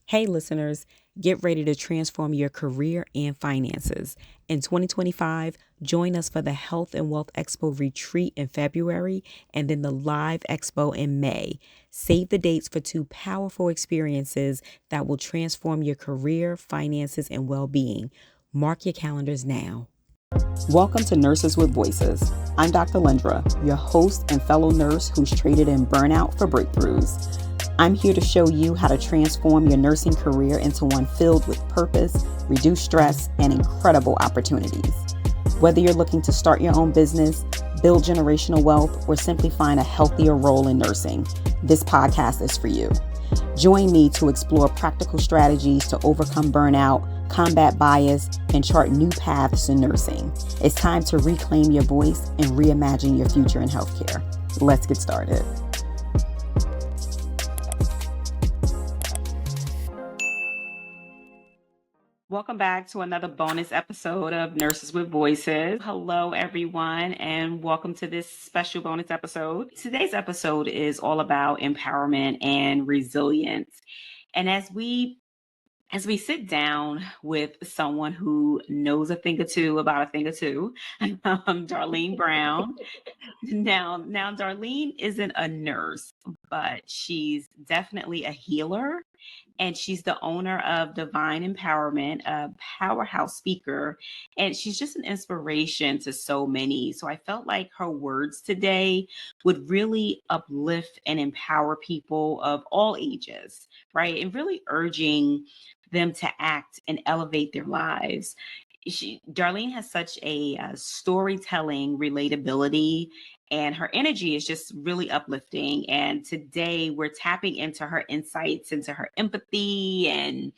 Hey, listeners, get ready to transform your career and finances. In 2025, join us for the Health and Wealth Expo retreat in February and then the Live Expo in May. Save the dates for two powerful experiences that will transform your career, finances, and well being. Mark your calendars now. Welcome to Nurses with Voices. I'm Dr. Lindra, your host and fellow nurse who's traded in burnout for breakthroughs. I'm here to show you how to transform your nursing career into one filled with purpose, reduce stress, and incredible opportunities. Whether you're looking to start your own business, build generational wealth, or simply find a healthier role in nursing, this podcast is for you. Join me to explore practical strategies to overcome burnout, combat bias, and chart new paths in nursing. It's time to reclaim your voice and reimagine your future in healthcare. Let's get started. Welcome back to another bonus episode of Nurses with Voices. Hello, everyone, and welcome to this special bonus episode. Today's episode is all about empowerment and resilience. And as we sit down with someone who knows a thing or two about a thing or two, Darlene Brown. Now, Darlene isn't a nurse, but she's definitely a healer. And she's the owner of Divine Empowerment, a powerhouse speaker. And she's just an inspiration to so many. So I felt like her words today would really uplift and empower people of all ages, right? And really urging them to act and elevate their lives. Darlene has such a storytelling relatability, and her energy is just really uplifting. And today we're tapping into her insights, into her empathy, and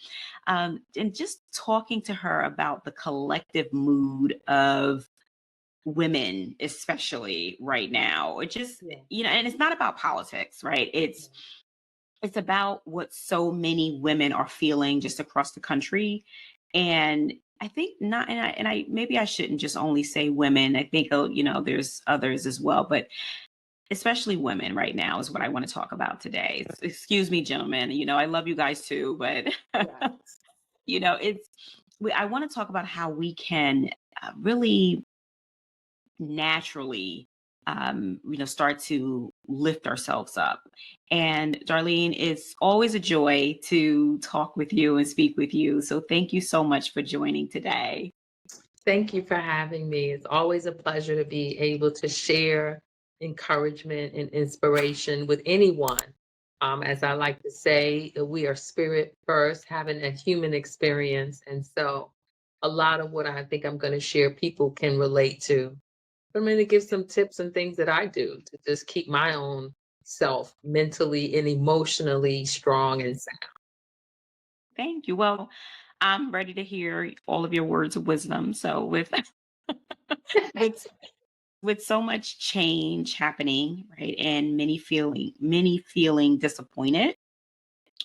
just talking to her about the collective mood of women, especially right now. It just, and it's not about politics, right? It's about what so many women are feeling just across the country. And I think not, and I maybe I shouldn't just only say women. I think, there's others as well, but especially women right now is what I want to talk about today. Excuse me, gentlemen. I love you guys too, but it's, I want to talk about how we can really naturally start to lift ourselves up. And Darlene, it's always a joy to talk with you and speak with you. So thank you so much for joining today. Thank you for having me. It's always a pleasure to be able to share encouragement and inspiration with anyone. As I like to say, we are spirit first, having a human experience. And so a lot of what I think I'm going to share, people can relate to. I'm going to give some tips and things that I do to just keep my own self mentally and emotionally strong and sound. Thank you. Well, I'm ready to hear all of your words of wisdom. So with with so much change happening, right, and many feeling disappointed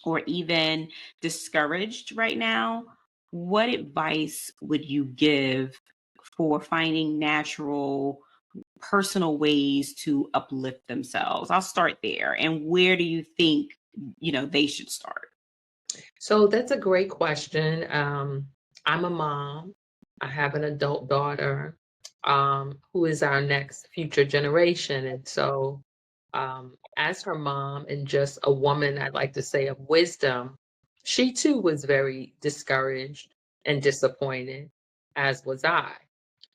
or even discouraged right now, what advice would you give for finding natural personal ways to uplift themselves? I'll start there. And where do you think, they should start? So that's a great question. I'm a mom. I have an adult daughter who is our next future generation. And so, as her mom and just a woman, I'd like to say of wisdom, she too was very discouraged and disappointed, as was I.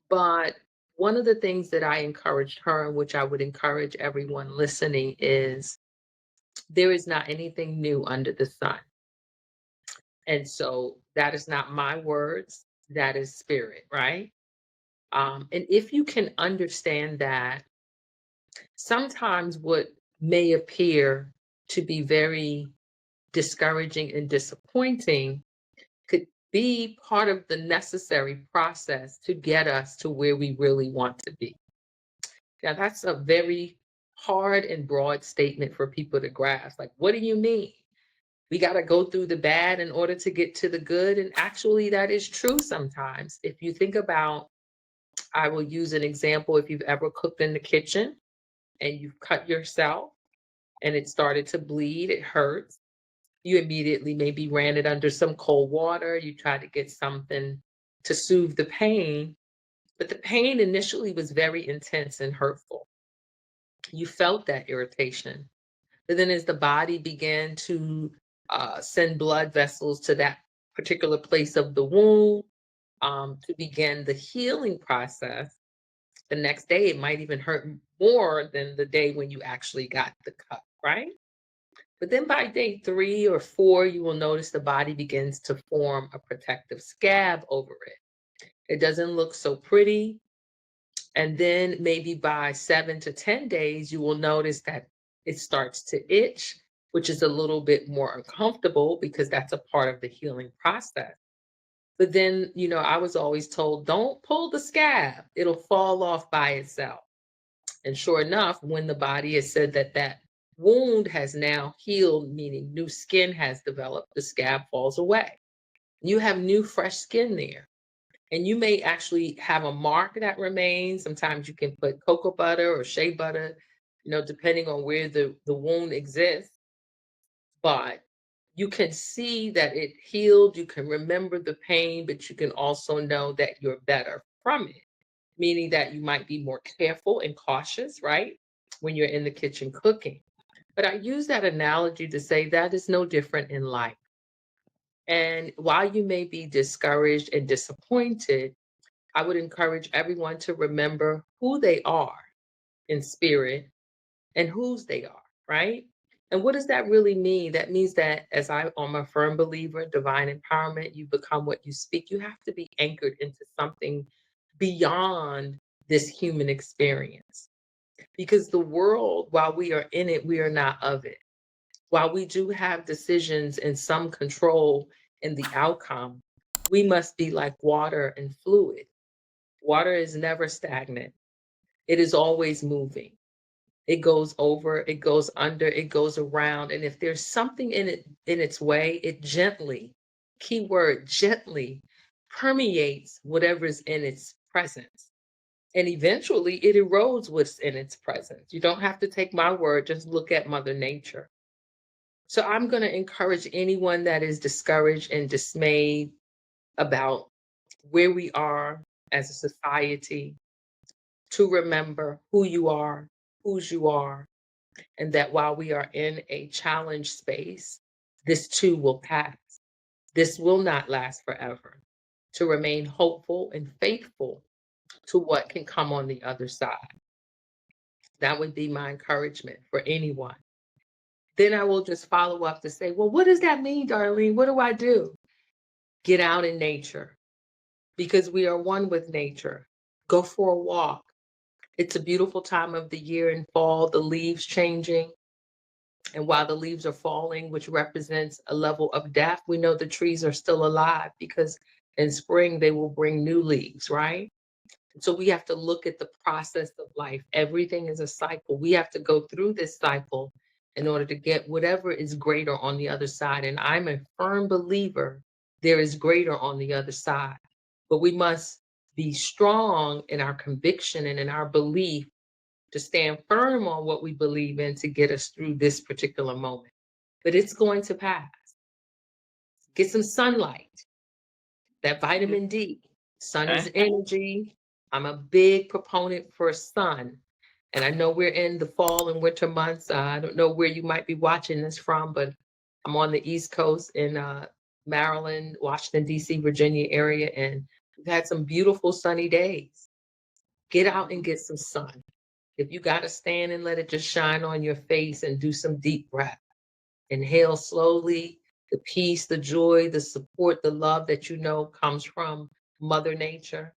But one of the things that I encouraged her, and which I would encourage everyone listening, is there is not anything new under the sun. And so that is not my words, that is spirit, right? And if you can understand that, sometimes what may appear to be very discouraging and disappointing could be part of the necessary process to get us to where we really want to be. Now, that's a very hard and broad statement for people to grasp. Like, what do you mean? We got to go through the bad in order to get to the good. And actually, that is true sometimes. If you think about, I will use an example. If you've ever cooked in the kitchen and you've cut yourself and it started to bleed, it hurts. You immediately maybe ran it under some cold water. You tried to get something to soothe the pain, but the pain initially was very intense and hurtful. You felt that irritation. But then as the body began to send blood vessels to that particular place of the wound to begin the healing process, the next day it might even hurt more than the day when you actually got the cut, right? But then by day 3 or 4, you will notice the body begins to form a protective scab over it. It doesn't look so pretty. And then maybe by 7 to 10 days, you will notice that it starts to itch, which is a little bit more uncomfortable because that's a part of the healing process. But then, I was always told, don't pull the scab, it'll fall off by itself. And sure enough, when the body has said that that wound has now healed, meaning new skin has developed, the scab falls away. You have new, fresh skin there. And you may actually have a mark that remains. Sometimes you can put cocoa butter or shea butter, depending on where the wound exists. But you can see that it healed. You can remember the pain, but you can also know that you're better from it, meaning that you might be more careful and cautious, right? When you're in the kitchen cooking. But I use that analogy to say that is no different in life. And while you may be discouraged and disappointed, I would encourage everyone to remember who they are in spirit and whose they are, right? And what does that really mean? That means that as I'm a firm believer in divine empowerment, you become what you speak. You have to be anchored into something beyond this human experience. Because the world, while we are in it, we are not of it. While we do have decisions and some control in the outcome, we must be like water and fluid. Water is never stagnant. It is always moving. It goes over, it goes under, it goes around. And if there's something in it in its way, it gently, keyword gently, permeates whatever's in its presence. And eventually it erodes what's in its presence. You don't have to take my word, just look at Mother Nature. So I'm going to encourage anyone that is discouraged and dismayed about where we are as a society to remember who you are, whose you are, and that while we are in a challenge space, this too will pass. This will not last forever. To remain hopeful and faithful to what can come on the other side. That would be my encouragement for anyone. Then I will just follow up to say, well, what does that mean, Darlene? What do I do? Get out in nature because we are one with nature. Go for a walk. It's a beautiful time of the year in fall, the leaves changing. And while the leaves are falling, which represents a level of death, we know the trees are still alive because in spring they will bring new leaves, right? So we have to look at the process of life. Everything is a cycle. We have to go through this cycle in order to get whatever is greater on the other side. And I'm a firm believer there is greater on the other side. But we must be strong in our conviction and in our belief to stand firm on what we believe in to get us through this particular moment. But it's going to pass. Get some sunlight, that vitamin D. Sun is Okay. energy. I'm a big proponent for sun. And I know we're in the fall and winter months. I don't know where you might be watching this from, but I'm on the East Coast in Maryland, Washington, D.C., Virginia area, and we've had some beautiful sunny days. Get out and get some sun. If you got to stand and let it just shine on your face and do some deep breath, inhale slowly, the peace, the joy, the support, the love that you know comes from Mother Nature.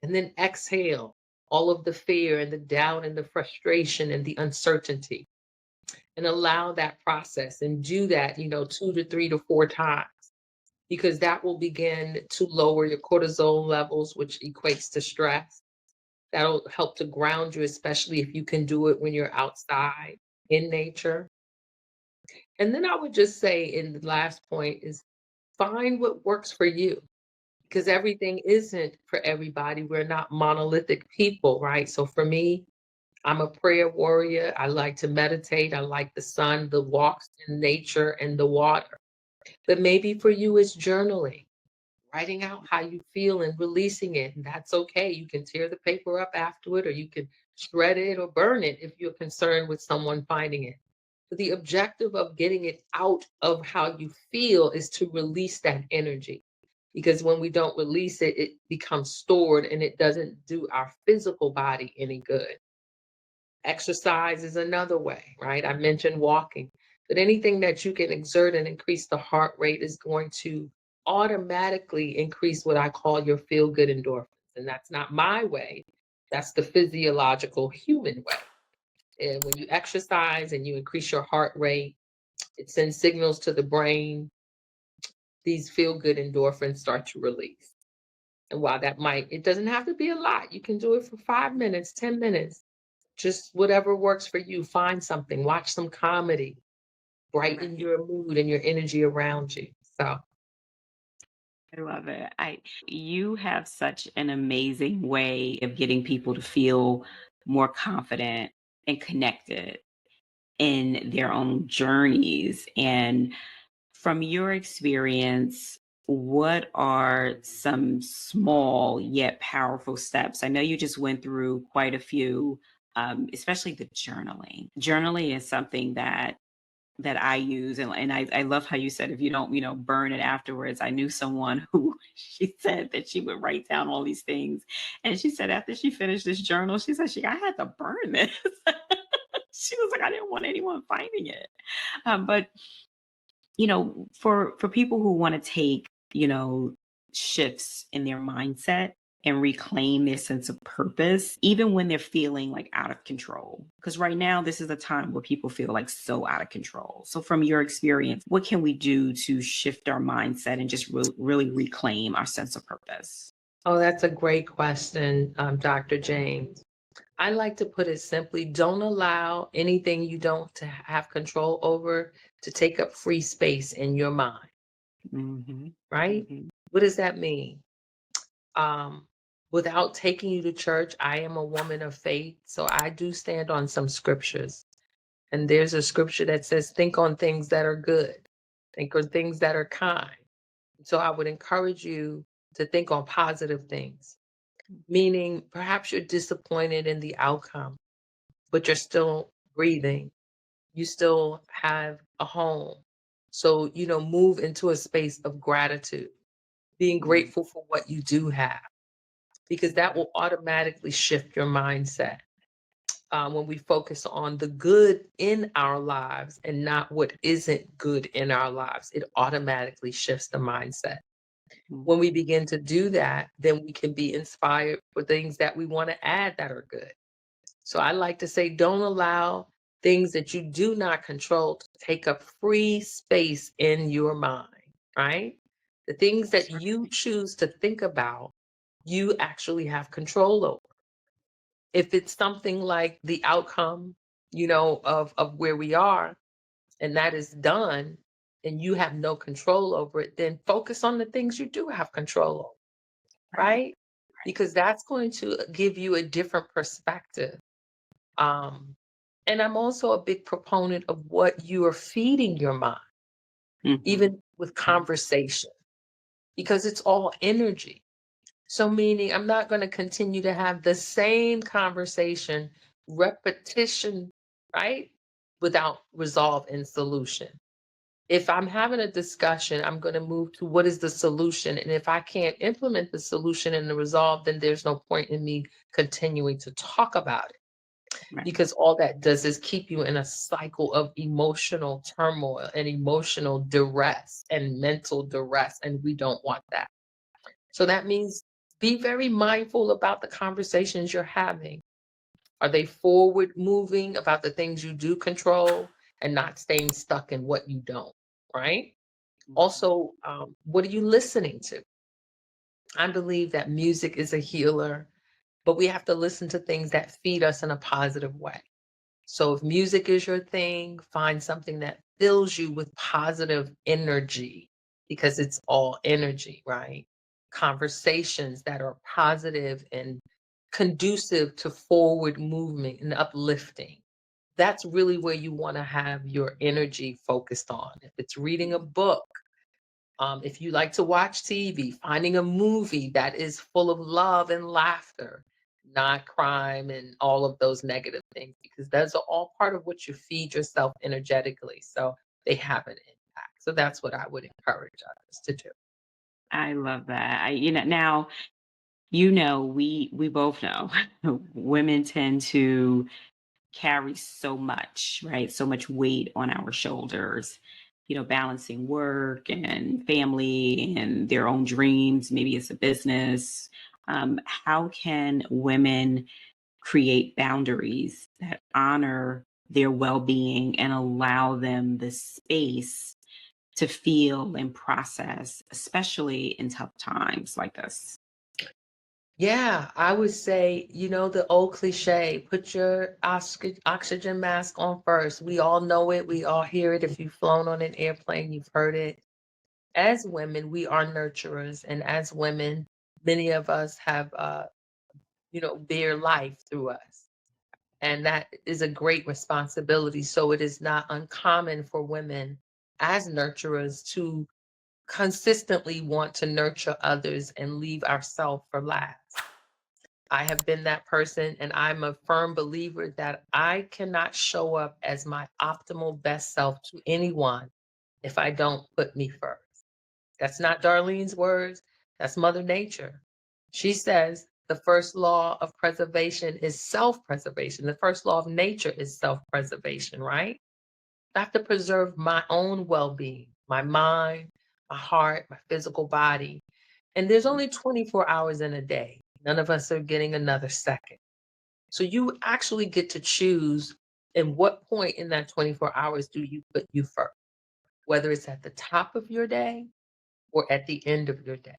And then exhale all of the fear and the doubt and the frustration and the uncertainty and allow that process and do that, 2 to 3 to 4 times because that will begin to lower your cortisol levels, which equates to stress. That'll help to ground you, especially if you can do it when you're outside in nature. And then I would just say, in the last point, is find what works for you because everything isn't for everybody. We're not monolithic people, right? So for me, I'm a prayer warrior. I like to meditate. I like the sun, the walks in nature, and the water. But maybe for you, it's journaling, writing out how you feel and releasing it. And that's okay. You can tear the paper up afterward, or you can shred it or burn it if you're concerned with someone finding it. But the objective of getting it out of how you feel is to release that energy. Because when we don't release it, it becomes stored and it doesn't do our physical body any good. Exercise is another way, right? I mentioned walking, but anything that you can exert and increase the heart rate is going to automatically increase what I call your feel good endorphins. And that's not my way, that's the physiological human way. And when you exercise and you increase your heart rate, it sends signals to the brain. These feel good endorphins start to release. And while that might, it doesn't have to be a lot. You can do it for 5 minutes, 10 minutes, just whatever works for you. Find something, watch some comedy, brighten Right. your mood and your energy around you. So, I love it. I You have such an amazing way of getting people to feel more confident and connected in their own journeys. And from your experience, what are some small yet powerful steps? I know you just went through quite a few, especially the journaling. Journaling is something that I use, and I love how you said if you don't, burn it afterwards. I knew someone who she said that she would write down all these things, and she said after she finished this journal, she said I had to burn this. She was like, I didn't want anyone finding it. But for people who want to take, shifts in their mindset and reclaim their sense of purpose, even when they're feeling like out of control. Because right now, this is a time where people feel like so out of control. So, from your experience, what can we do to shift our mindset and just really reclaim our sense of purpose? oh, that's a great question, Dr. James. I like to put it simply, don't allow anything you don't to have control over to take up free space in your mind, Hmm. right? Hmm. What does that mean? Um, Without taking you to church, I am a woman of faith, so I do stand on some scriptures. And there's a scripture that says, think on things that are good, think on things that are kind. So I would encourage you to think on positive things, meaning perhaps you're disappointed in the outcome, but you're still breathing. You still have a home. So, move into a space of gratitude, being Hmm. grateful for what you do have, because that will automatically shift your mindset. When we focus on the good in our lives and not what isn't good in our lives, it automatically shifts the mindset. When we begin to do that, then we can be inspired for things that we want to add that are good. So I like to say, don't allow things that you do not control to take up free space in your mind, right? The things that That's you right. choose to think about, you actually have control over. If it's something like the outcome, of where we are, and that is done, and you have no control over it, then focus on the things you do have control over, Right. right? Because that's going to give you a different perspective. Um, and I'm also a big proponent of what you are feeding your mind, Hmm. even with conversation, because it's all energy. So, meaning I'm not going to continue to have the same conversation, repetition, right? Without resolve and solution. If I'm having a discussion, I'm going to move to what is the solution. And if I can't implement the solution and the resolve, then there's no point in me continuing to talk about it, Right. because all that does is keep you in a cycle of emotional turmoil and emotional duress and mental duress. And we don't want that. So that means be very mindful about the conversations you're having. Are they forward moving about the things you do control and not staying stuck in what you don't, right? Mhm. Also, what are you listening to? I believe that music is a healer, but we have to listen to things that feed us in a positive way. So if music is your thing, find something that fills you with positive energy, because it's all energy, right? Conversations that are positive and conducive to forward movement and uplifting. That's really where you want to have your energy focused on. If it's reading a book, if you like to watch TV, finding a movie that is full of love and laughter, not crime and all of those negative things, because those are all part of what you feed yourself energetically. So they have an impact. So that's what I would encourage others to do. I love that. Now, we both know women tend to carry so much, right? So much weight on our shoulders, balancing work and family and their own dreams. Maybe it's a business. How can women create boundaries that honor their well being and allow them the space to feel and process, especially in tough times like this? Yeah, I would say, the old cliche, put your oxygen mask on first. We all know it. We all hear it. If you've flown on an airplane, you've heard it. As women, we are nurturers. And as women, many of us have, bear life through us. And that is a great responsibility. So it is not uncommon for women as nurturers to consistently want to nurture others and leave ourselves for last. I have been that person, and I'm a firm believer that I cannot show up as my optimal best self to anyone if I don't put me first. That's not Darlene's words, that's Mother Nature. She says the first law of preservation is self preservation. The first law of nature is self preservation, right? I have to preserve my own well being, my mind, my heart, my physical body. And there's only 24 hours in a day. None of us are getting another second. So you actually get to choose in what point in that 24 hours do you put you first, whether it's at the top of your day or at the end of your day.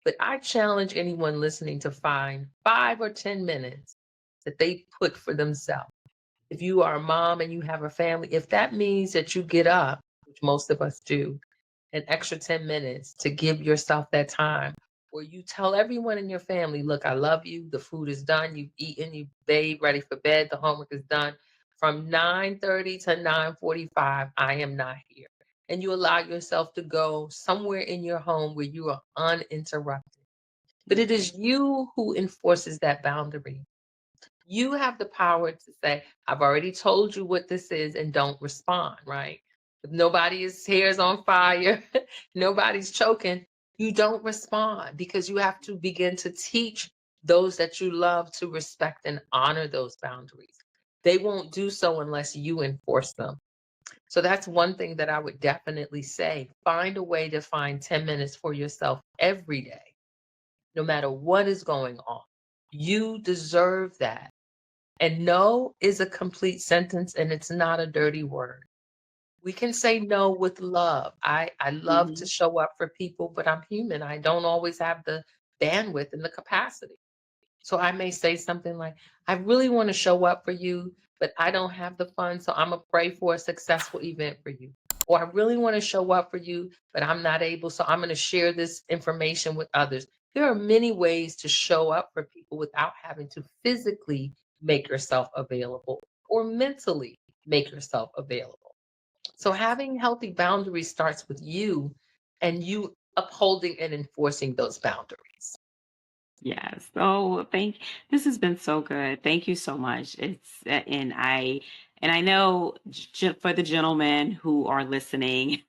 But I challenge anyone listening to find 5 or 10 minutes that they put for themselves. If you are a mom and you have a family, if that means that you get up, which most of us do, an extra 10 minutes to give yourself that time where you tell everyone in your family, look, I love you. The food is done. You've eaten, you've bathed, ready for bed. The homework is done. From 9:30 to 9:45, I am not here. And you allow yourself to go somewhere in your home where you are uninterrupted. But it is you who enforces that boundary. You have the power to say, I've already told you what this is and don't respond, right? If nobody's hair is on fire, nobody's choking, you don't respond because you have to begin to teach those that you love to respect and honor those boundaries. They won't do so unless you enforce them. So that's one thing that I would definitely say. Find a way to find 10 minutes for yourself every day, no matter what is going on. You deserve that. And no is a complete sentence and it's not a dirty word. We can say no with love. I love to Mhm. show up for people, but I'm human. I don't always have the bandwidth and the capacity. So I may say something like, I really want to show up for you, but I don't have the funds. So I'm going to pray for a successful event for you. Or I really want to show up for you, but I'm not able. So I'm going to share this information with others. There are many ways to show up for people without having to physically make yourself available or mentally make yourself available. So Yes. having healthy boundaries starts with you and you upholding and enforcing those boundaries. Yes. Oh, this has been so good. Thank you so much. And I know for the gentlemen who are listening,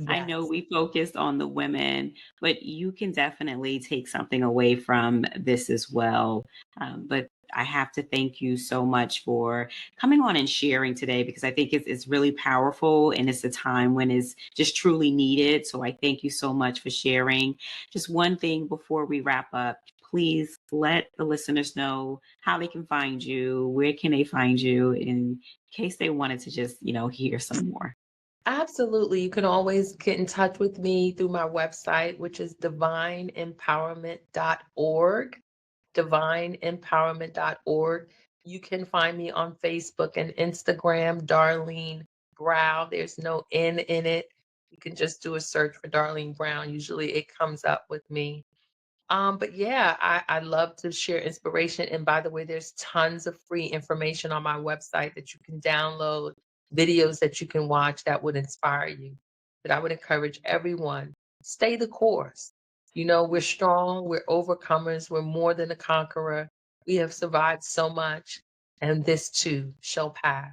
I know Yes. we focused on the women, but you can definitely take something away from this as well. But I have to thank you so much for coming on and sharing today because I think it's really powerful and it's a time when it's just truly needed. So I thank you so much for sharing. Just one thing before we wrap up, please let the listeners know how they can find you, where can they find you in case they wanted to just, hear some more. Absolutely. You can always get in touch with me through my website, which is divineempowerment.org. Divineempowerment.org. You can find me on Facebook and Instagram, Darlene Brown. There's no N in it. You can just do a search for Darlene Brown. Usually it comes up with me. But yeah, I love to share inspiration. And by the way, there's tons of free information on my website that you can download, videos that you can watch that would inspire you. But I would encourage everyone, stay the course. You know, we're strong, we're overcomers, we're more than a conqueror. We have survived so much, and this too shall pass.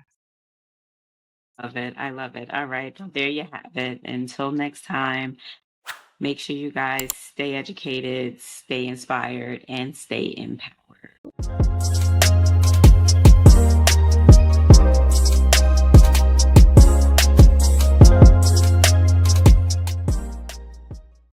Love it. I love it. All right. Well, there you have it. Until next time, make sure you guys stay educated, stay inspired, and stay empowered.